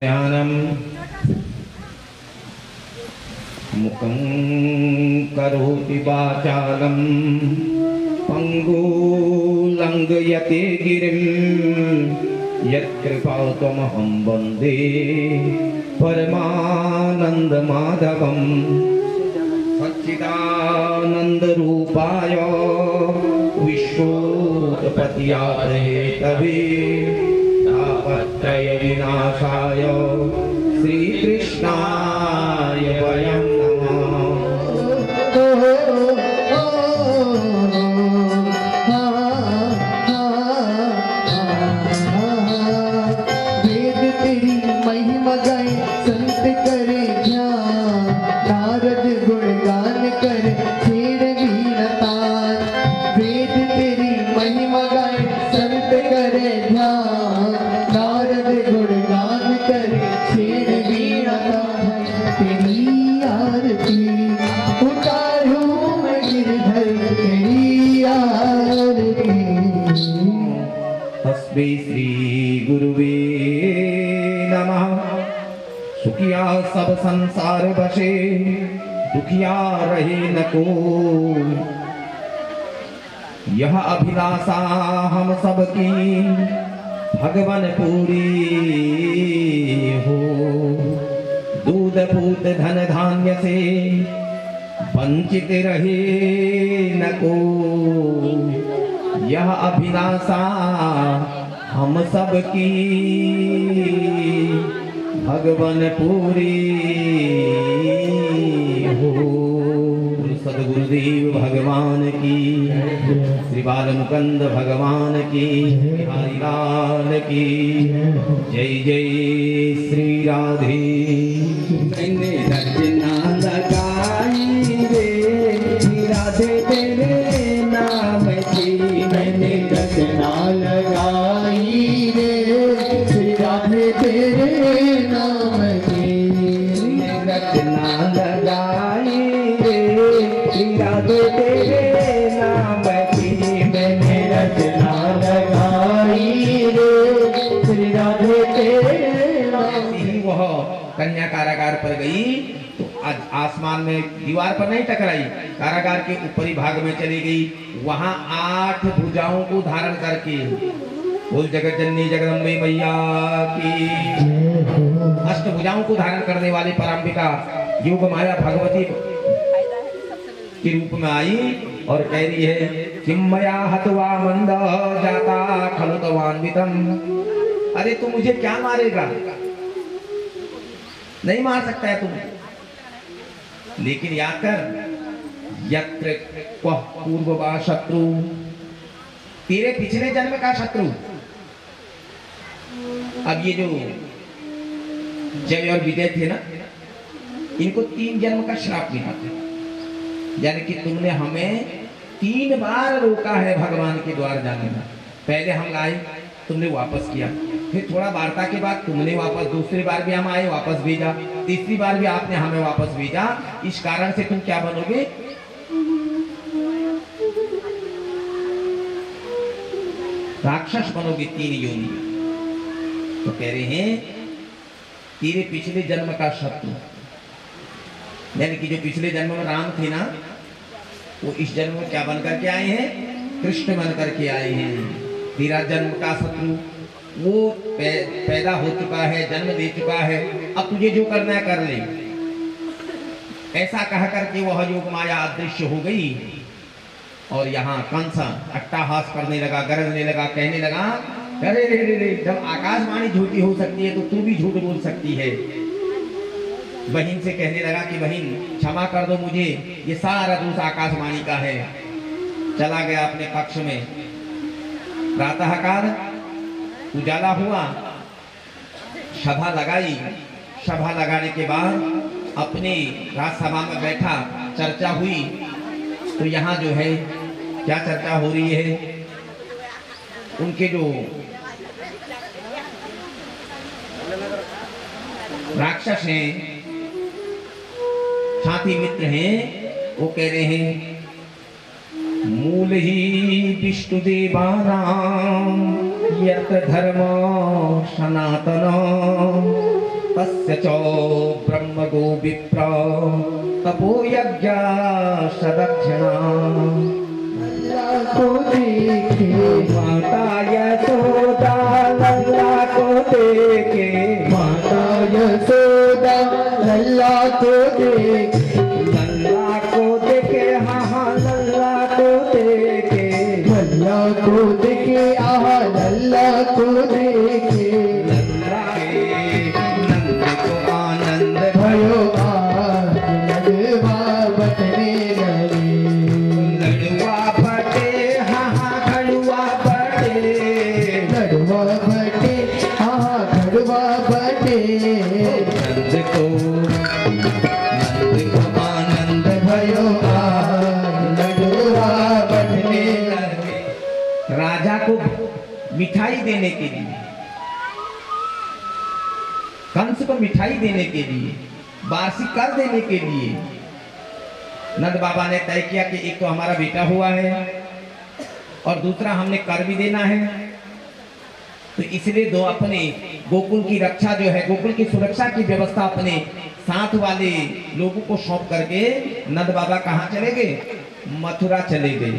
ज्ञानम मुखं करोति वाचालं पंगुलंघयते गिरिं यत्कृपातमहं वन्दे परमानन्दमाधवं सच्चिदानन्दरूपाय विश्वोत्पत्त्याय तवे तापत्रय विनाशाय श्रीकृष्णाय वयं वेद तेरी महिमा गाए संत करे ध्यान नारद गुणगान करे छेड़ वीणा तान। वेद तेरी महिमा गाए संत करे ध्यान नारद गुणगान करे छेड़ वीणा तान। तेरी आरती उतारूं मैं गिरधर तेरी आरती। तस्मै श्री गुरुवे नमः। सुखिया सब संसार बसे दुखिया रहे न को, यह अभिलाषा हम सबकी भगवान पूरी हो। दूध पूत धन धान्य से वंचित रहे न को, यह अभिलाषा हम सबकी भगवान पूरी हो। सदगुरुदेव भगवान की, श्री बालमुकुंद भगवान की, बिहारी लाल की जय जय श्री राधे। मैंने रचना लगाई रे राधे तेरे नाम की, मैंने रचना लगाई रे श्री राधे तेरे नाम की। रचना लगाई रे श्री राधे तेरे नाम की, मैंने रचना लगाई रे श्री राधे तेरे नाम की। वह कन्या कारागार पर गई तो आज आसमान में दीवार पर नहीं टकराई, कारागार के ऊपरी भाग में चली गई। वहां 8 भुजाओं को धारण करके बोल जगत जननी जगदम्बे मैया की। अष्टभुजाओं को धारण करने वाली परांबिका योग माया भगवती के रूप में आई और कह रही है किमया हतवा मंद जाता खलुतवान्वितम। अरे तू मुझे क्या मारेगा, नहीं मार सकता है तुम, लेकिन याद कर यत्र क्वः पूर्ववा शत्रु, तेरे पिछले जन्म का शत्रु। अब ये जो जय और विजय थे ना, इनको 3 जन्म का श्राप मिला था। यानी कि तुमने हमें 3 बार रोका है भगवान के द्वार जाने में। पहले हम आए, तुमने वापस किया, फिर थोड़ा वार्ता के बाद तुमने वापस, दूसरी बार भी हम आए वापस भेजा, तीसरी बार भी आपने हमें वापस भेजा। इस कारण से तुम क्या बनोगे, राक्षस बनोगे 3 योनि। तो कह रहे हैं तेरे पिछले जन्म का शत्रु, यानी कि जो पिछले जन्म में राम थे ना, वो इस जन्म में क्या बन करके आए हैं, कृष्ण बन करके आए हैं। तेरा जन्म का शत्रु वो पैदा हो चुका है, जन्म ले चुका है, अब तुझे जो करना है कर ले। ऐसा कह करके वह योग माया अदृश्य हो गई। और यहाँ कंस अट्टाहास करने लगा, गरजने लगा, कहने लगा अरे रे रे रे, जब आकाशवाणी झूठी हो सकती है तो तू भी झूठ बोल सकती है। बहन से कहने लगा कि बहन क्षमा कर दो मुझे, ये सारा दोष आकाशवाणी का है। चला गया अपने कक्ष में। प्रातःकाल उजाला हुआ, सभा लगाई। सभा लगाने के बाद अपनी राजसभा में बैठा, चर्चा हुई। तो यहाँ जो है क्या चर्चा हो रही है, उनके जो राक्षस हैं, साथी मित्र हैं, वो कह रहे हैं मूल ही विष्णु देवानां यत् धर्म सनातन तस्य च ब्रह्मगो विप्र तपो यज्ञ सदक्षिणा लल्ला को देखे माता यशोदा लल्ला को देखे माता यशोदा लल्ला को देखे लल्ला को देखे हाँ हाँ लल्ला को देखे लल्ला को देखे आहा लल्ला को देखे लल्ला के नंद को आनंद भयो आज लडवा बटने लगे लड़ुआ बटे हाँ हाँ खड़ुआ बटे लडवा बटे आहा खड़वा बटे नंद को आनंद भयो आज लडवा बटने लगे राजा को मिठाई देने के लिए कंस को मिठाई देने के लिए वार्षिक कर देने के लिए नंद बाबा ने तय किया कि एक तो हमारा बेटा हुआ है और दूसरा हमने कर भी देना है, तो इसलिए दो अपने गोकुल की रक्षा जो है गोकुल की सुरक्षा की व्यवस्था अपने साथ वाले लोगों को सौंप करके नंद बाबा कहाँ चले गए? मथुरा चले गए।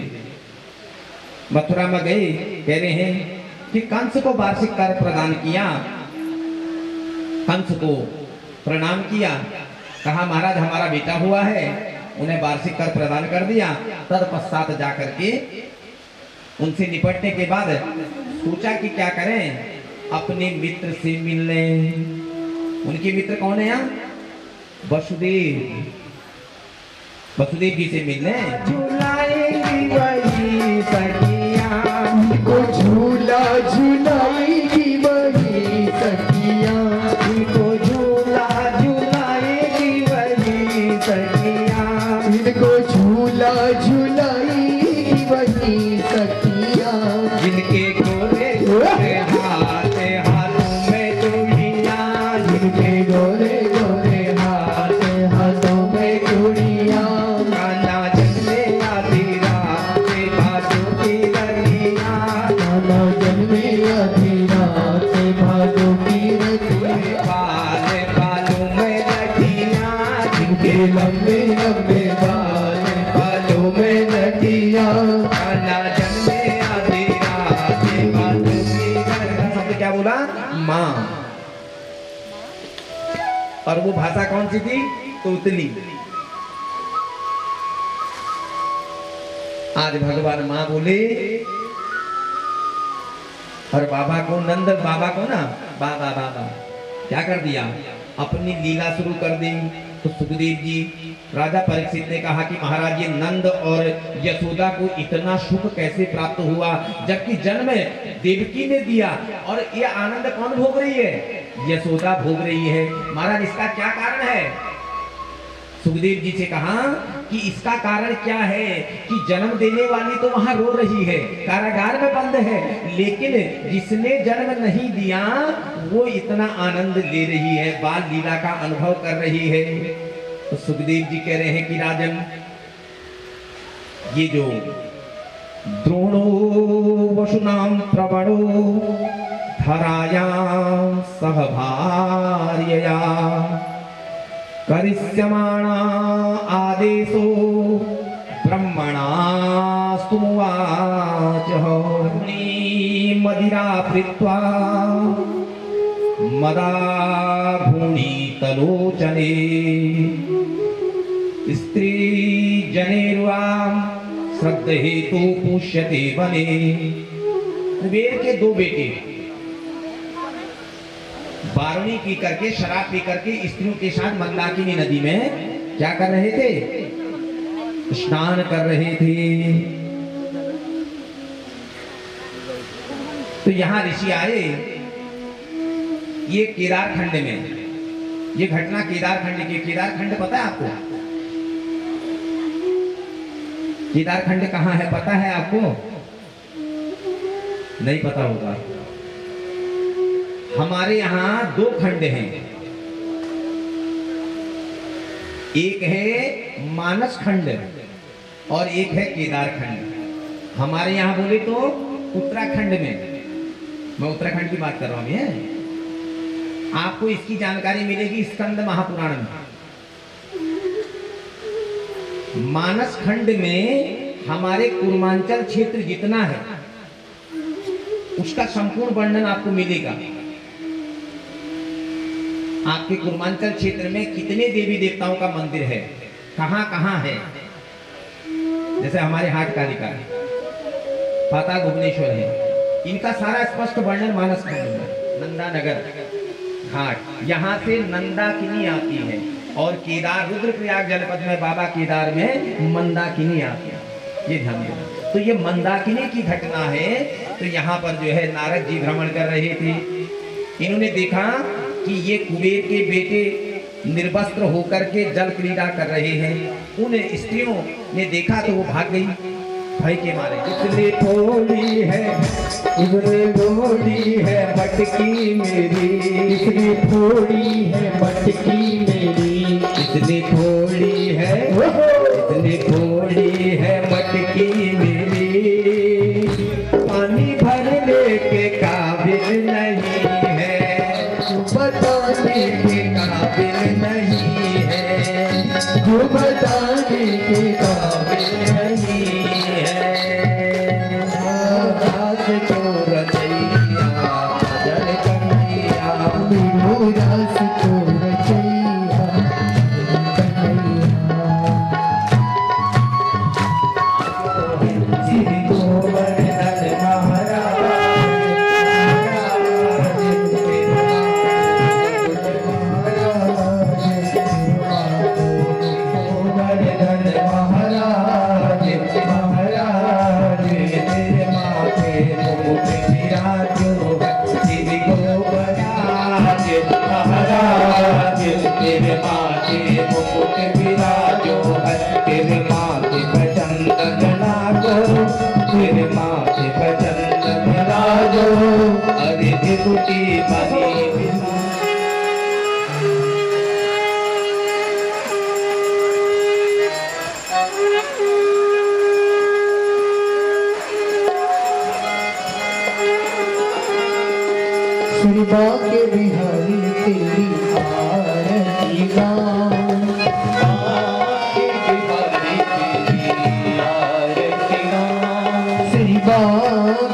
मथुरा में गए, कह रहे हैं कि कंस को वार्षिक कर प्रदान किया, कंस को प्रणाम किया, कहा महाराज हमारा बेटा हुआ है, उन्हें वार्षिक कर प्रदान कर दिया। तत्पश्चात जाकर के उनसे निपटने के बाद सोचा कि क्या करें, अपने मित्र से मिल लें। उनके मित्र कौन है यहाँ? वसुदेव, वसुदेव जी से मिलने। झुलाएगी वही सखियाँ, को झूला झुलाएगी वही सखियाँ, इनको झूला झुलाएगी वही सखियाँ, इनको झूला झुलाएगी वही सखियाँ, जिनके गोरे गोरे हाथ हाथों में चूड़ियाँ, जिनके गोरे गोरे हाथ हाथों में चूड़ियाँ, कान्हा जन्मे आधी रात भादों की रतियाँ, कान्हा जन्मे आधी रात भादों की रतियाँ, बाल बालों में लठियाँ, जिनके लंबे लंबे बाल बालों में लटियाँ, कान्हा जन्मे आधी रात भादों की रतियाँ। शब्द क्या बोला? माँ। और वो भाषा कौन सी थी? तोतली। आज भगवान माँ बोले और बाबा को, नंद बाबा को ना, बाबा बाबा क्या कर दिया? अपनी लीला शुरू कर दी। तो सुखदेव जी, राजा परीक्षित ने कहा कि महाराज ये नंद और यशोदा को इतना सुख कैसे प्राप्त हुआ, जबकि जन्म देवकी ने दिया और ये आनंद कौन भोग रही है? यशोदा भोग रही है। महाराज इसका क्या कारण है? सुखदेव जी से कहा कि इसका कारण क्या है कि जन्म देने वाली तो वहां रो रही है, कारागार में बंद है, लेकिन जिसने जन्म नहीं दिया वो इतना आनंद ले रही है, बाल लीला का अनुभव कर रही है। तो सुखदेव जी कह रहे हैं कि राजन, ये जो द्रोणो वसुनाम प्रवणो धरायां सहभार्यया करिष्यमाणा आदेशो ब्रह्मणा स्तुवाच मदिरा पृत्वा मदा भूणि तलोचने स्त्री जनेर्वाम श्रद्धेतु पुष्यते वने। कुबेर के दो बेटे 12वीं पी करके, शराब पी करके स्त्रियों के साथ मंदाकिनी नदी में क्या कर रहे थे? स्नान कर रहे थे। तो यहां ऋषि आए, ये केदार खंड में, ये घटना केदार खंड की। केदार खंड पता है आपको? केदार खंड कहाँ है पता है आपको? नहीं पता होगा। हमारे यहाँ 2 खंड हैं, एक है मानस खंड और एक है केदार खंड। हमारे यहाँ बोले तो उत्तराखंड में, मैं उत्तराखंड की बात कर रहा हूँ, आपको इसकी जानकारी मिलेगी स्कंद महापुराण में। मानस खंड में हमारे पूर्वांचल क्षेत्र जितना है उसका संपूर्ण वर्णन आपको मिलेगा। आपके पूर्वांचल क्षेत्र में कितने देवी देवताओं का मंदिर है, कहां कहां है। जैसे हमारे हाट कालिका है, पाताल भुवनेश्वर है, इनका सारा स्पष्ट वर्णन मानस खंड में। नंदा नगर घाट, यहाँ से नंदाकिनी आती है और केदार रुद्रप्रयाग जनपद में बाबा केदार में मंदाकिनी आती है, ये ध्यान देना। तो ये मंदाकिनी की घटना है। तो यहाँ पर जो है नारद जी भ्रमण कर रहे थे, इन्होंने देखा कि ये कुबेर के बेटे निर्वस्त्र होकर के जल क्रीड़ा कर रहे हैं। उन स्त्रियों ने देखा तो वो भाग गई भय के मारे। इसने थोड़ी है, इसने थोड़ी है मटकी मेरी, इसने थोड़ी है मटकी मेरी, इसने थोड़ी है, इसने थोड़ी है मटकी मेरी, पानी भरने के काबिल नहीं है, बताने के काबिल नहीं है, जो बताने के काबिल नहीं है। राज तो रचैया जल कन्हैया, रास तो रचैया श्री गोवर्धन महाराज, गोवर्धन महाराज महाराज तेरे माथे मुकुट विराजो, श्री गोवर्धन महाराज तेरे माथे मुकुट विराजो है, तेरे माथे पर चंदन लागो, तेरे माथे पर चंदन लागो, अरे विभूति बनी श्री बाके बिहारी तेरी आरती गाऊं, श्री बाके